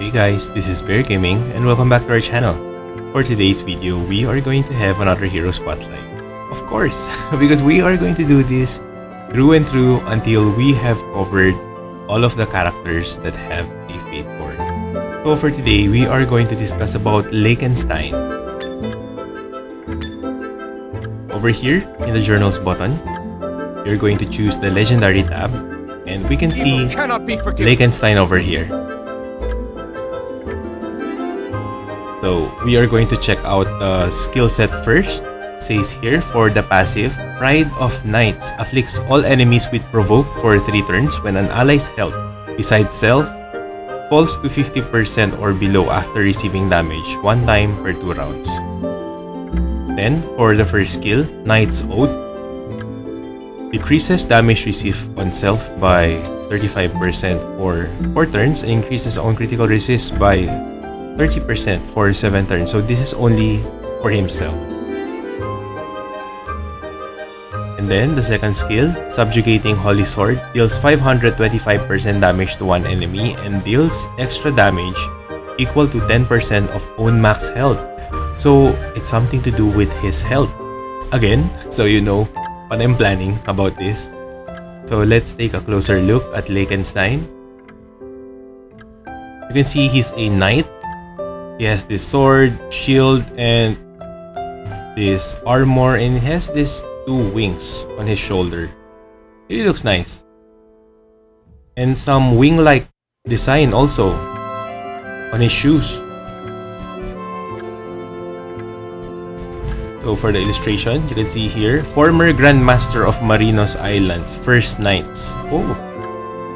Hey guys, this is Bear Gaming and welcome back to our channel. For today's video, we are going to have another hero spotlight. Of course, because we are going to do this through and through until we have covered all of the characters that have a Fatecore. So for today, we are going to discuss about Liechtenstein. Over here, in the journals button, you're going to choose the legendary tab and we can see Liechtenstein over here. So we are going to check out the skill set first. It says here for the passive, Pride of Knights afflicts all enemies with provoke for 3 turns when an ally's health besides self falls to 50% or below after receiving damage 1 time per 2 rounds. Then for the first skill, Knight's Oath decreases damage received on self by 35% for 4 turns and increases on critical resist by 30% for 7 turns. So this is only for himself. And then the second skill, Subjugating Holy Sword, deals 525% damage to one enemy and deals extra damage equal to 10% of own max health. So it's something to do with his health. Again, so you know what I'm planning about this. So let's take a closer look at Liechtenstein. You can see he's a knight. He has this sword, shield, and this armor, and he has these 2 wings on his shoulder. It really looks nice. And some wing-like design also on his shoes. So for the illustration, you can see here, former Grandmaster of Marinos Islands, First Knights. Oh,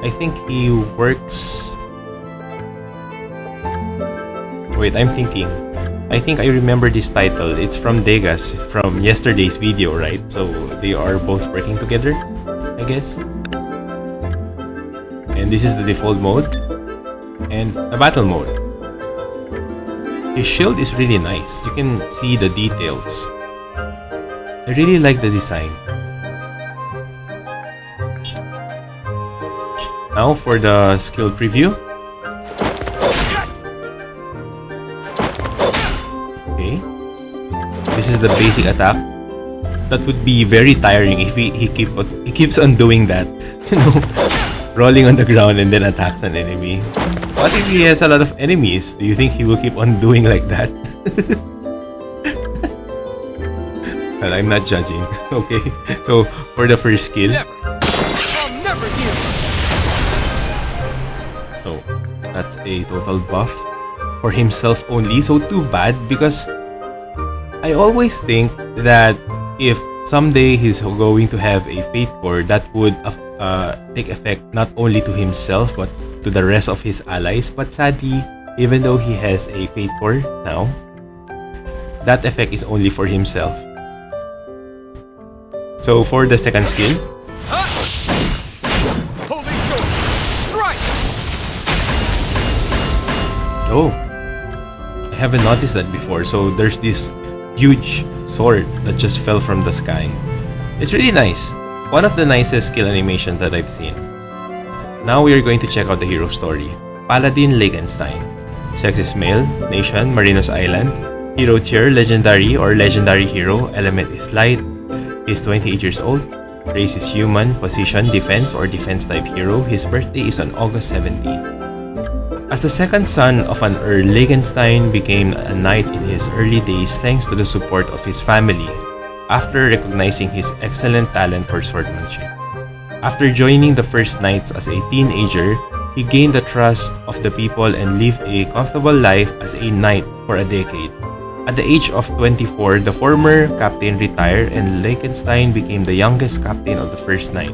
I think he works... Wait, I'm thinking. I think I remember this title. It's from Degas, from yesterday's video, right? So they are both working together, I guess. And this is the default mode and a battle mode. His shield is really nice. You can see the details. I really like the design. Now for the skill preview. This is the basic attack. That would be very tiring if he keeps on doing that. You know, rolling on the ground and then attacks an enemy. What if he has a lot of enemies? Do you think he will keep on doing like that? Well, I'm not judging. Okay, so for the first skill. I'll never hear. So that's a total buff for himself only. So too bad because I always think that if someday he's going to have a Fatecore, that would take effect not only to himself but to the rest of his allies. But sadly, even though he has a Fatecore now, that effect is only for himself. So for the second skill, Holy sword, strike! oh, I haven't noticed that before. So there's this huge sword that just fell from the sky. It's really nice. One of the nicest skill animations that I've seen. Now we are going to check out the hero story. Paladin Liechtenstein. Sex is male. Nation, Marinos Island. Hero tier, legendary or legendary hero. Element is light. He's 28 years old. Race is human. Position, defense or defense type hero. His birthday is on August 17. As the second son of an Earl, Liechtenstein became a knight in his early days thanks to the support of his family, after recognizing his excellent talent for swordsmanship. After joining the First Knights as a teenager, he gained the trust of the people and lived a comfortable life as a knight for a decade. At the age of 24, the former captain retired and Liechtenstein became the youngest captain of the First Knight.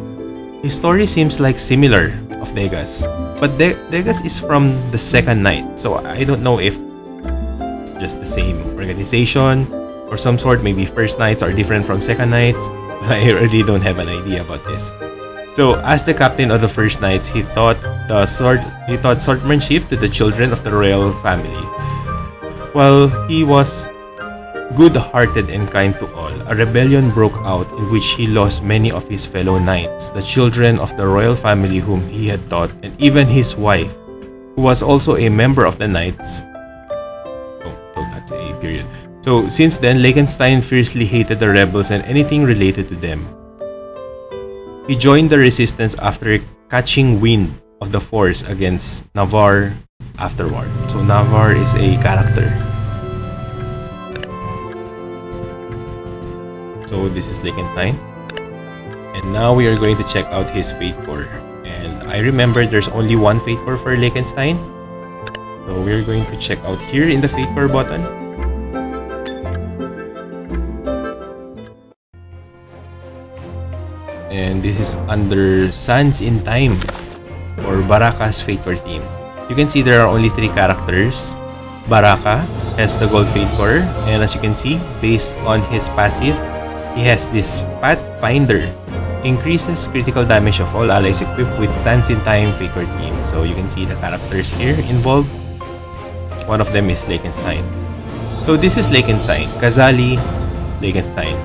His story seems like similar of Degas, but Degas is from the Second Knight, so I don't know if it's just the same organization or some sort. Maybe First Knights are different from Second Knights. I really don't have an idea about this. So, as the captain of the First Knights, he taught swordsmanship to the children of the royal family. While he was good-hearted and kind to all, a rebellion broke out in which he lost many of his fellow knights, the children of the royal family whom he had taught, and even his wife. who was also a member of the Knights. Oh, so that's a period. So since then, Liechtenstein fiercely hated the rebels and anything related to them. He joined the resistance after catching wind of the force against Navarre afterward. So Navarre is a character. So this is Liechtenstein. And now we are going to check out his Fatecore. And I remember there's only one Fatecore for Liechtenstein. So we're going to check out here in the Fatecore button. And this is under Sands in Time, or Baraka's Fatecore theme. You can see there are only 3 characters. Baraka has the gold Fatecore, and as you can see, based on his passive, he has this Pathfinder. Increases critical damage of all allies equipped with Sands in Time Fatecore theme. So you can see the characters here involved. One of them is Liechtenstein. So this is Liechtenstein. Kazali Liechtenstein.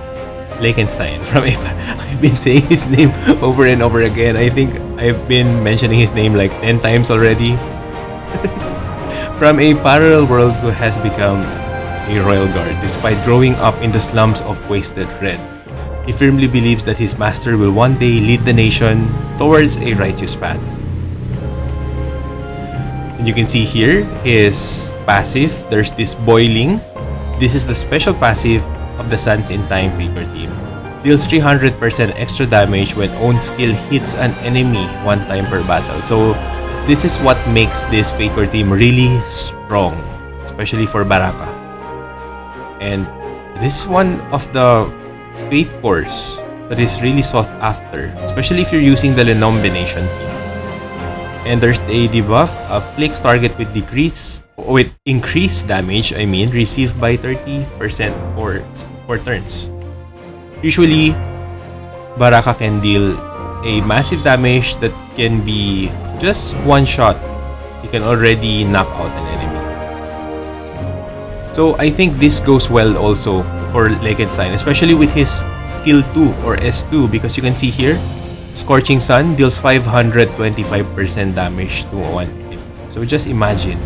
Liechtenstein from a... I've been saying his name over and over again. I think I've been mentioning his name like 10 times already. From a parallel world who has become a royal guard despite growing up in the slums of Wasted Red. He firmly believes that his master will one day lead the nation towards a righteous path. And you can see here his passive. There's this boiling. This is the special passive of the Sands in Time Fatecore theme. Deals 300% extra damage when own skill hits an enemy one time per battle. So this is what makes this Fatecore theme really strong, especially for Baraka. And this is one of the Fatecore's that is really sought after, especially if you're using the Lenombination theme. And there's a debuff, afflicts target with increased damage, received by 30% for turns. Usually, Baraka can deal a massive damage that can be just one shot. You can already knock out an enemy. So I think this goes well also for Liechtenstein, especially with his skill 2 or S2, because you can see here, Scorching Sun deals 525% damage to one hit. So just imagine,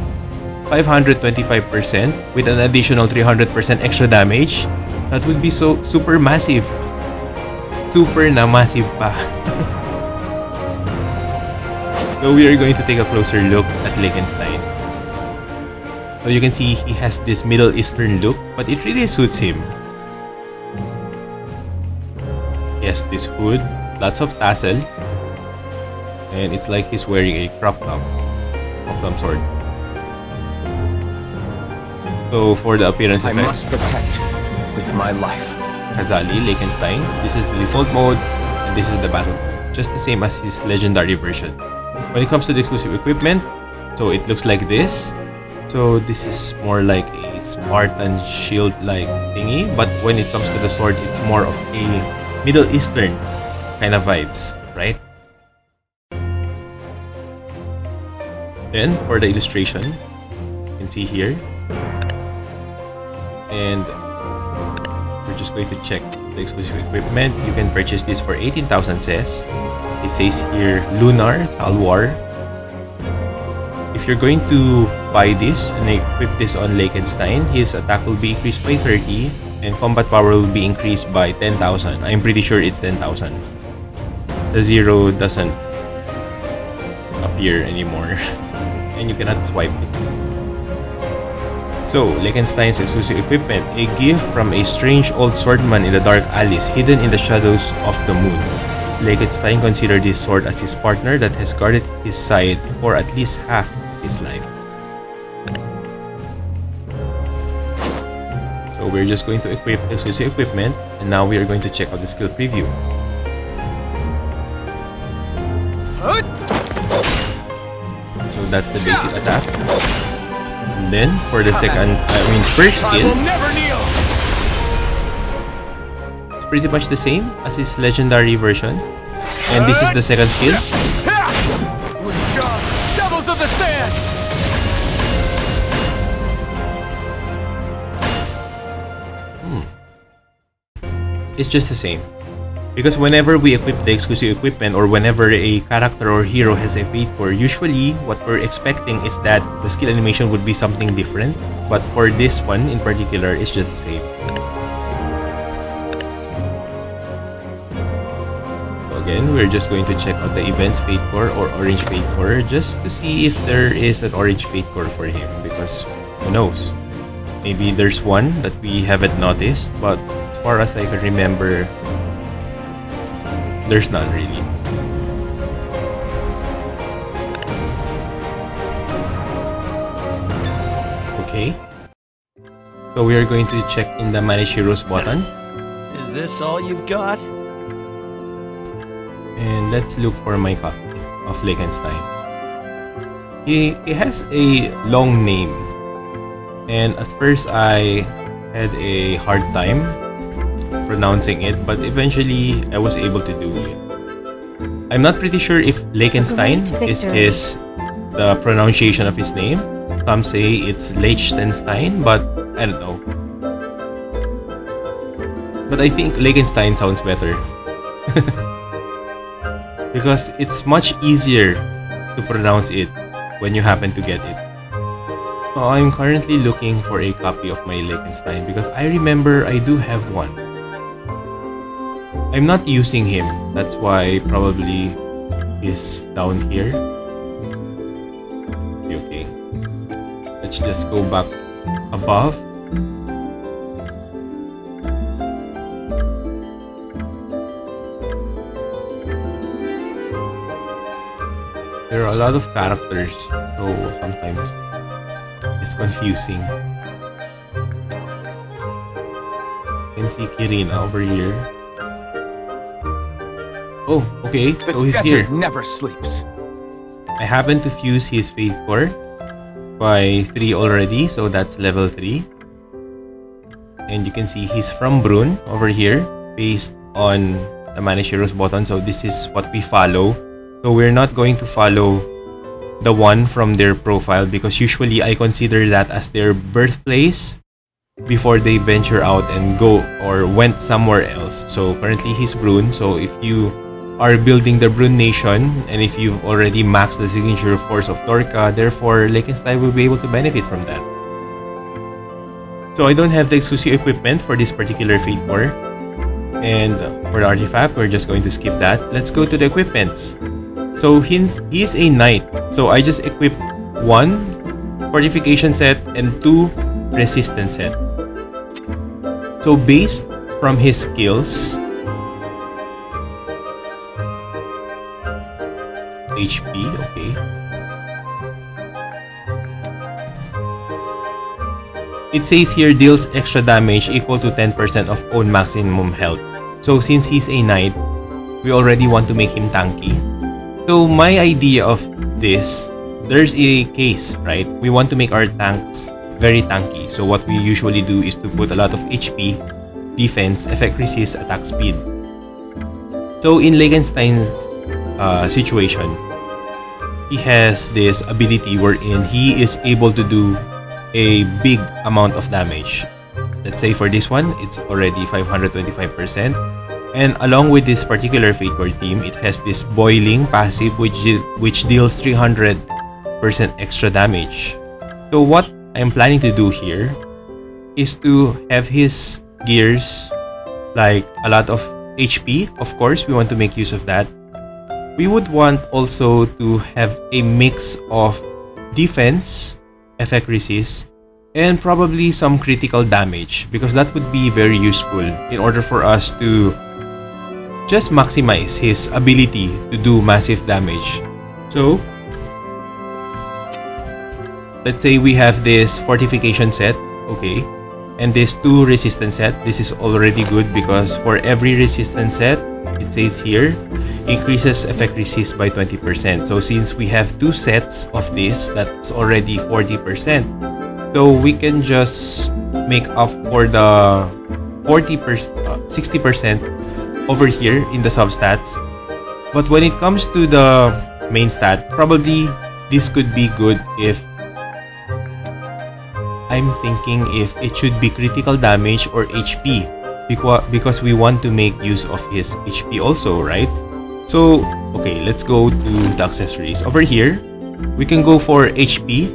525% with an additional 300% extra damage. That would be so super massive. Super na massive pa. So we are going to take a closer look at Liechtenstein. So you can see he has this Middle Eastern look, but it really suits him. He has this hood, lots of tassel, and it's like he's wearing a crop top of some sort. So for the appearance effect, I must protect with my life. Kazali, Liechtenstein. This is the default mode, and this is the battle mode. Just the same as his legendary version. When it comes to the exclusive equipment, so it looks like this. So this is more like a Spartan shield-like thingy, but when it comes to the sword, it's more of a Middle Eastern kind of vibes, right? Then for the illustration, you can see here, and we're just going to check the exclusive equipment. You can purchase this for 18,000 says. It says here Lunar Talwar. If you're going to buy this and equip this on Liechtenstein, his attack will be increased by 30 and combat power will be increased by 10,000. I'm pretty sure it's 10,000. The 0 doesn't appear anymore and you cannot swipe it. So, Liechtenstein's exclusive equipment, a gift from a strange old swordman in the dark alleys hidden in the shadows of the moon. Liechtenstein considered this sword as his partner that has guarded his side for at least half of his life. So we're just going to equip exclusive equipment, and now we are going to check out the skill preview. So that's the basic attack. And then for the first skill, it's pretty much the same as his legendary version. And this is the second skill. Devils of the Sand! It's just the same. Because whenever we equip the exclusive equipment or whenever a character or hero has a Fate Core, usually what we're expecting is that the skill animation would be something different. But for this one in particular, it's just the same. So again, we're just going to check out the events Fate Core or Orange Fate Core just to see if there is an Orange Fate Core for him. Because who knows? Maybe there's one that we haven't noticed, but as far as I can remember, there's none really. Okay. So we are going to check in the Manage Heroes button. Is this all you've got? And let's look for my copy of Liechtenstein. He has a long name. And at first I had a hard time pronouncing it, but eventually I was able to do it. I'm not pretty sure if Liechtenstein is the pronunciation of his name. Some say it's Liechtenstein, but I don't know. But I think Liechtenstein sounds better. Because it's much easier to pronounce it when you happen to get it. So I'm currently looking for a copy of my Liechtenstein because I remember I do have one. I'm not using him, that's why probably he's down here. Okay. Let's just go back above. There are a lot of characters, so sometimes it's confusing. You can see Kirina over here. Oh, okay, so he's here. Never sleeps. I happen to fuse his Fate Core by 3 already, so that's level 3. And you can see he's from Brunn over here, based on the Manage Heroes button. So this is what we follow. So we're not going to follow the one from their profile because usually I consider that as their birthplace before they venture out and go or went somewhere else. So currently he's Brunn. So if you are building the Brunn Nation and if you've already maxed the signature force of Torka, therefore Liechtenstein will be able to benefit from that. So I don't have the exclusive equipment for this particular Fate Core. And for the artifact, we're just going to skip that. Let's go to the equipments. So he's a knight. So I just equipped 1 fortification set and 2 resistance set. So based from his skills, HP, okay. It says here deals extra damage equal to 10% of own maximum health. So since he's a knight, we already want to make him tanky. So my idea of this, there's a case, right? We want to make our tanks very tanky. So what we usually do is to put a lot of HP, defense, effect resist, attack speed. So in Liechtenstein's situation, he has this ability wherein he is able to do a big amount of damage. Let's say for this one, it's already 525%. And along with this particular Fatecore theme, it has this boiling passive which deals 300% extra damage. So what I'm planning to do here is to have his gears like a lot of HP. Of course, we want to make use of that. We would want also to have a mix of defense, effect resist, and probably some critical damage because that would be very useful in order for us to just maximize his ability to do massive damage. So let's say we have this fortification set, okay, and this 2 resistance set. This is already good because for every resistance set, it says here, increases effect resist by 20%. So since we have 2 sets of this, that's already 40%. So we can just make up for the 60% over here in the substats. But when it comes to the main stat, probably this could be good if I'm thinking if it should be critical damage or HP. because we want to make use of his HP also, right? So, okay, let's go to the accessories. Over here, we can go for HP,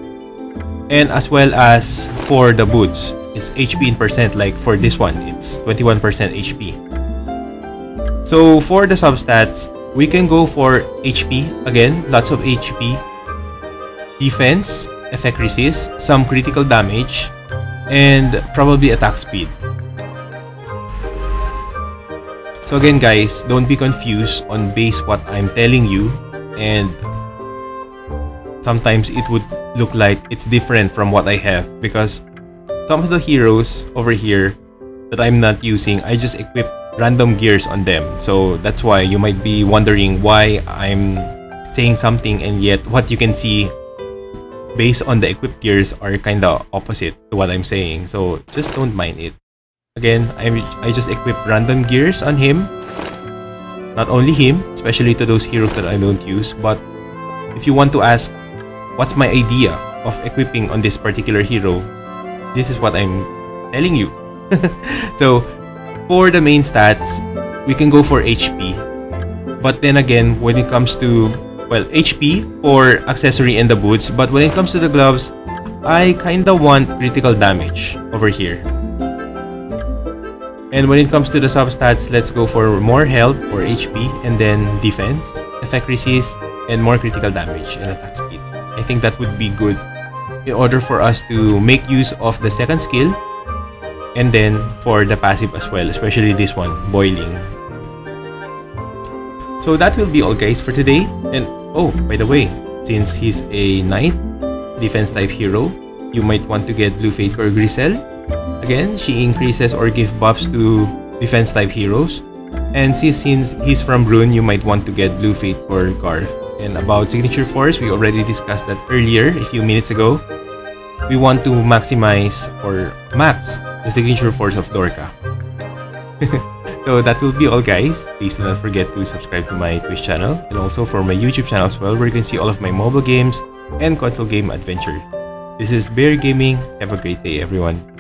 and as well as for the boots. It's HP in percent, like for this one, it's 21% HP. So for the substats, we can go for HP, again, lots of HP, defense, effect resist, some critical damage, and probably attack speed. So again guys, don't be confused on base what I'm telling you, and sometimes it would look like it's different from what I have, because some of the heroes over here that I'm not using, I just equip random gears on them. So that's why you might be wondering why I'm saying something and yet what you can see based on the equipped gears are kinda opposite to what I'm saying. So just don't mind it. Again, I just equip random gears on him. Not only him, especially to those heroes that I don't use, but if you want to ask what's my idea of equipping on this particular hero, this is what I'm telling you. So for the main stats, we can go for HP. But then again, when it comes to, well, HP for accessory and the boots, but when it comes to the gloves, I kinda want critical damage over here. And when it comes to the substats, let's go for more health or HP, and then defense, effect resist, and more critical damage and attack speed. I think that would be good in order for us to make use of the second skill, and then for the passive as well, especially this one, boiling. So that will be all guys for today. And oh, by the way, since he's a knight, defense type hero, you might want to get Blue Fatecore Grisel. Again, she increases or gives buffs to defense type heroes. And since he's from Rune, you might want to get Blue Fatecore Garth. And about Signature Force, we already discussed that earlier, a few minutes ago. We want to maximize or max the Signature Force of Dorka. So that will be all guys. Please do not forget to subscribe to my Twitch channel and also for my YouTube channel as well, where you can see all of my mobile games and console game adventure. This is Bear Gaming. Have a great day everyone.